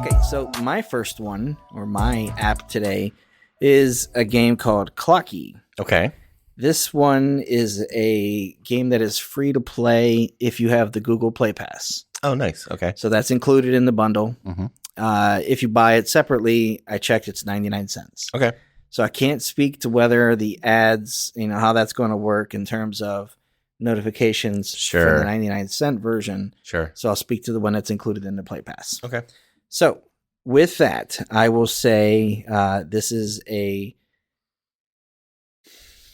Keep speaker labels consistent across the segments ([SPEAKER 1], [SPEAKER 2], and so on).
[SPEAKER 1] Okay, so my first one, or my app today, is a game called Klocki.
[SPEAKER 2] Okay.
[SPEAKER 1] This one is a game that is free to play if you have the Google Play Pass.
[SPEAKER 2] Oh, nice. Okay.
[SPEAKER 1] So that's included in the bundle.
[SPEAKER 2] Mm-hmm.
[SPEAKER 1] If you buy it separately, I checked, it's 99 cents.
[SPEAKER 2] Okay.
[SPEAKER 1] So I can't speak to whether the ads, how that's going to work in terms of notifications for the 99-cent version.
[SPEAKER 2] Sure.
[SPEAKER 1] So I'll speak to the one that's included in the Play Pass.
[SPEAKER 2] Okay.
[SPEAKER 1] So with that, I will say this is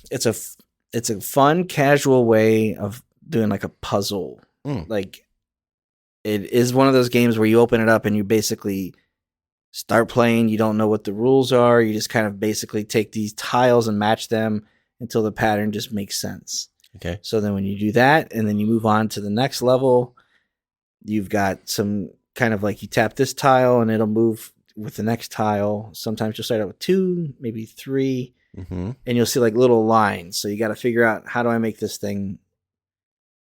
[SPEAKER 1] it's a fun, casual way of doing like a puzzle. Like it is one of those games where you open it up and you basically start playing. You don't know what the rules are. You just kind of basically take these tiles and match them until the pattern just makes sense.
[SPEAKER 2] Okay.
[SPEAKER 1] So then when you do that and then you move on to the next level, you've got some kind of like you tap this tile and it'll move with the next tile. Sometimes you'll start out with 2, maybe 3, and you'll see like little lines. So you got to figure out, how do I make this thing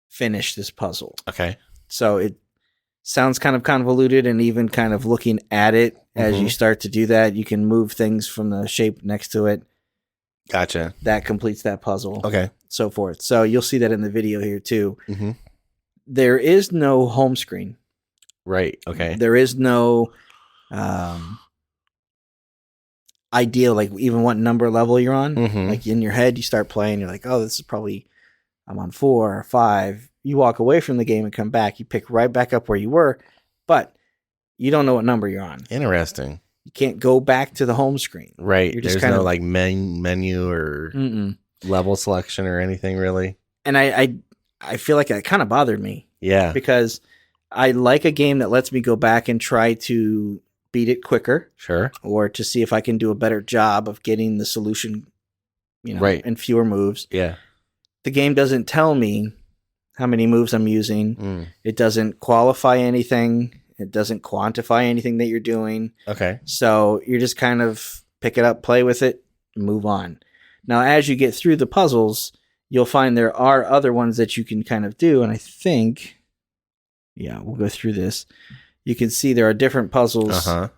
[SPEAKER 1] finish this puzzle?
[SPEAKER 2] Okay.
[SPEAKER 1] So it sounds kind of convoluted, and even kind of looking at it as you start to do that, you can move things from the shape next to it.
[SPEAKER 2] Gotcha.
[SPEAKER 1] That completes that puzzle.
[SPEAKER 2] Okay.
[SPEAKER 1] So forth. So you'll see that in the video here too. There is no home screen.
[SPEAKER 2] Right. Okay.
[SPEAKER 1] There is no idea, like even what number level you're on. Like in your head, you start playing, you're like, oh, this is probably, I'm on 4 or 5. You walk away from the game and come back. You pick right back up where you were, but you don't know what number you're on.
[SPEAKER 2] Interesting.
[SPEAKER 1] You can't go back to the home screen.
[SPEAKER 2] Right.
[SPEAKER 1] You're just
[SPEAKER 2] There's
[SPEAKER 1] kind
[SPEAKER 2] no
[SPEAKER 1] of
[SPEAKER 2] like menu or level selection or anything really.
[SPEAKER 1] And I feel like it kind of bothered me.
[SPEAKER 2] Yeah.
[SPEAKER 1] Because I like a game that lets me go back and try to beat it quicker.
[SPEAKER 2] Sure.
[SPEAKER 1] Or to see if I can do a better job of getting the solution,
[SPEAKER 2] right,
[SPEAKER 1] in fewer moves.
[SPEAKER 2] Yeah.
[SPEAKER 1] The game doesn't tell me how many moves I'm using. It doesn't qualify anything. It doesn't quantify anything that you're doing.
[SPEAKER 2] Okay.
[SPEAKER 1] So you're just kind of pick it up, play with it, move on. Now, as you get through the puzzles, you'll find there are other ones that you can kind of do. And I think, we'll go through this. You can see there are different puzzles. And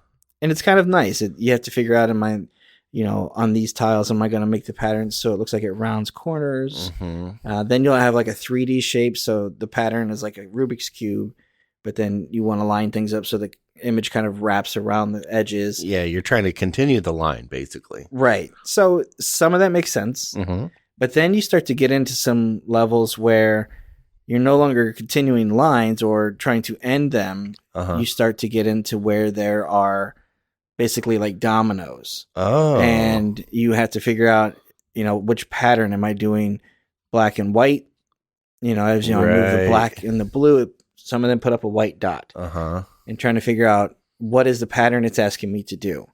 [SPEAKER 1] it's kind of nice. You have to figure out, on these tiles, am I going to make the pattern so it looks like it rounds corners? Then you'll have like a 3D shape. So the pattern is like a Rubik's Cube, but then you want to line things up so the image kind of wraps around the edges.
[SPEAKER 2] Yeah, you're trying to continue the line, basically.
[SPEAKER 1] Right. So some of that makes sense. But then you start to get into some levels where you're no longer continuing lines or trying to end them. You start to get into where there are basically like dominoes. And you have to figure out, which pattern am I doing, black and white? As I move the black and the blue, some of them put up a white dot. And trying to figure out what is the pattern it's asking me to do.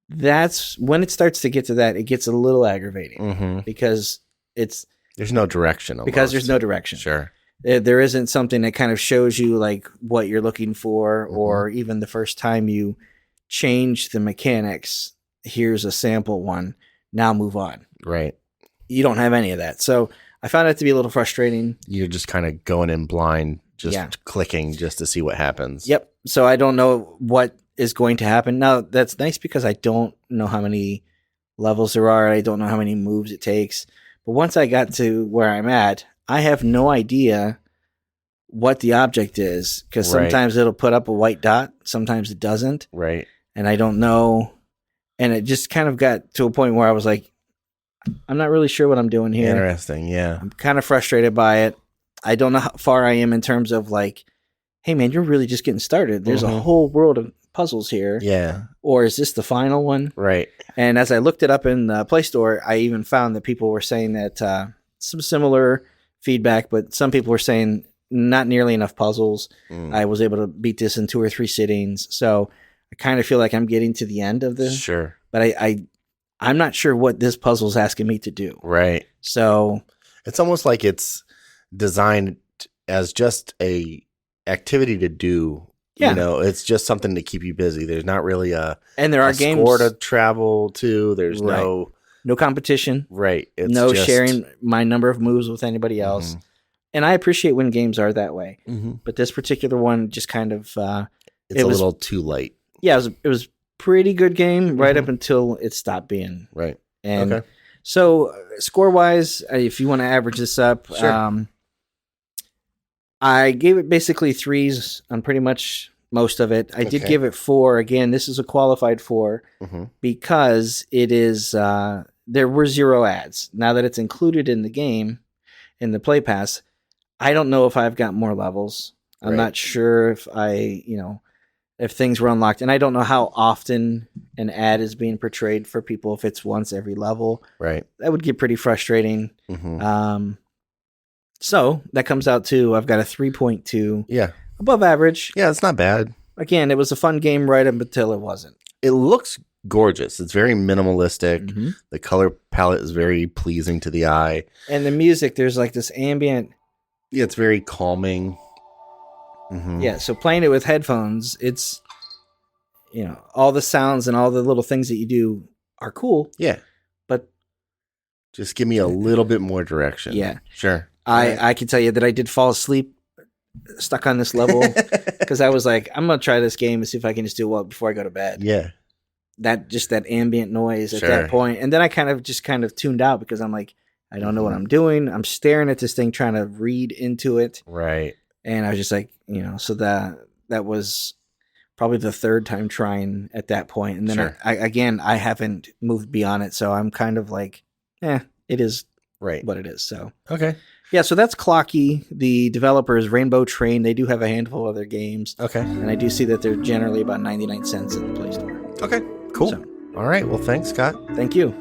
[SPEAKER 1] That's when it starts to get to that, it gets a little aggravating because
[SPEAKER 2] there's no direction. Almost.
[SPEAKER 1] Because there's no direction.
[SPEAKER 2] Sure.
[SPEAKER 1] There isn't something that kind of shows you like what you're looking for, or even the first time you change the mechanics, here's a sample one, now move on.
[SPEAKER 2] Right.
[SPEAKER 1] You don't have any of that. So I found it to be a little frustrating.
[SPEAKER 2] You're just kind of going in blind, just clicking just to see what happens.
[SPEAKER 1] Yep. So I don't know what is going to happen. Now, that's nice because I don't know how many levels there are. I don't know how many moves it takes. But once I got to where I'm at, I have no idea what the object is, because sometimes it'll put up a white dot. Sometimes it doesn't.
[SPEAKER 2] Right.
[SPEAKER 1] And I don't know. And it just kind of got to a point where I was like, I'm not really sure what I'm doing here.
[SPEAKER 2] Interesting. Yeah.
[SPEAKER 1] I'm kind of frustrated by it. I don't know how far I am in terms of like, hey man, you're really just getting started. There's a whole world of puzzles here.
[SPEAKER 2] Yeah.
[SPEAKER 1] Or is this the final one?
[SPEAKER 2] Right.
[SPEAKER 1] And as I looked it up in the Play Store, I even found that people were saying that some similar feedback, but some people were saying not nearly enough puzzles. I was able to beat this in 2 or 3 sittings. So I kind of feel like I'm getting to the end of this.
[SPEAKER 2] Sure.
[SPEAKER 1] But I'm not sure what this puzzle is asking me to do.
[SPEAKER 2] Right.
[SPEAKER 1] So
[SPEAKER 2] it's almost like it's designed as just a activity to do. Yeah. It's just something to keep you busy. There's not really
[SPEAKER 1] and there are games
[SPEAKER 2] score to travel to. There's no
[SPEAKER 1] competition.
[SPEAKER 2] Right.
[SPEAKER 1] It's no sharing my number of moves with anybody else. And I appreciate when games are that way. But this particular one just kind of
[SPEAKER 2] it's a little too light.
[SPEAKER 1] Yeah, it was pretty good game right up until it stopped being.
[SPEAKER 2] Right.
[SPEAKER 1] And so score-wise, if you want to average this up,
[SPEAKER 2] sure.
[SPEAKER 1] I gave it basically 3s on pretty much most of it. I did give it 4. Again, this is a qualified 4 because it is there were 0 ads. Now that it's included in the game, in the Play Pass, I don't know if I've got more levels. I'm not sure if if things were unlocked. And I don't know how often an ad is being portrayed for people, if it's once every level.
[SPEAKER 2] Right.
[SPEAKER 1] That would get pretty frustrating. So that comes out to, I've got a 3.2.
[SPEAKER 2] Yeah.
[SPEAKER 1] Above average.
[SPEAKER 2] Yeah, it's not bad.
[SPEAKER 1] Again, it was a fun game right up until it wasn't.
[SPEAKER 2] It looks gorgeous. It's very minimalistic. The color palette is very pleasing to the eye.
[SPEAKER 1] And the music, there's like this ambient.
[SPEAKER 2] Yeah, it's very calming.
[SPEAKER 1] Yeah, so playing it with headphones, it's, all the sounds and all the little things that you do are cool.
[SPEAKER 2] Yeah.
[SPEAKER 1] But
[SPEAKER 2] just give me a little bit more direction.
[SPEAKER 1] Yeah.
[SPEAKER 2] Sure.
[SPEAKER 1] I can tell you that I did fall asleep stuck on this level because I was like, I'm going to try this game and see if I can just do well before I go to bed.
[SPEAKER 2] Yeah.
[SPEAKER 1] That ambient noise at that point. And then I kind of tuned out because I'm like, I don't know what I'm doing. I'm staring at this thing, trying to read into it.
[SPEAKER 2] Right.
[SPEAKER 1] And I was just like, so that was probably the 3rd time trying at that point. And then I haven't moved beyond it. So I'm kind of like, it is what it is. So,
[SPEAKER 2] okay.
[SPEAKER 1] Yeah. So that's Klocki. The developer is Rainbow Train. They do have a handful of other games.
[SPEAKER 2] Okay.
[SPEAKER 1] And I do see that they're generally about 99 cents in the Play Store.
[SPEAKER 2] Okay. Cool.
[SPEAKER 1] So,
[SPEAKER 2] all right. Well, thanks, Scott.
[SPEAKER 1] Thank you.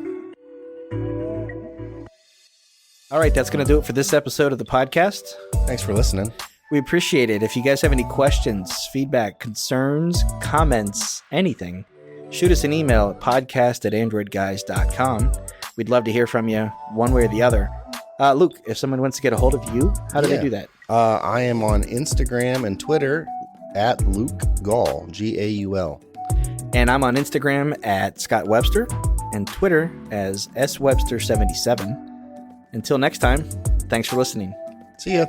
[SPEAKER 1] All right. That's going to do it for this episode of the podcast.
[SPEAKER 2] Thanks for listening.
[SPEAKER 1] We appreciate it. If you guys have any questions, feedback, concerns, comments, anything, shoot us an email at podcast@AndroidGuys.com. We'd love to hear from you one way or the other. Luke, if someone wants to get a hold of you, how do they do that?
[SPEAKER 2] I am on Instagram and Twitter at Luke Gaul, Gaul.
[SPEAKER 1] And I'm on Instagram at Scott Webster and Twitter as SWebster77. Until next time, thanks for listening.
[SPEAKER 2] See ya.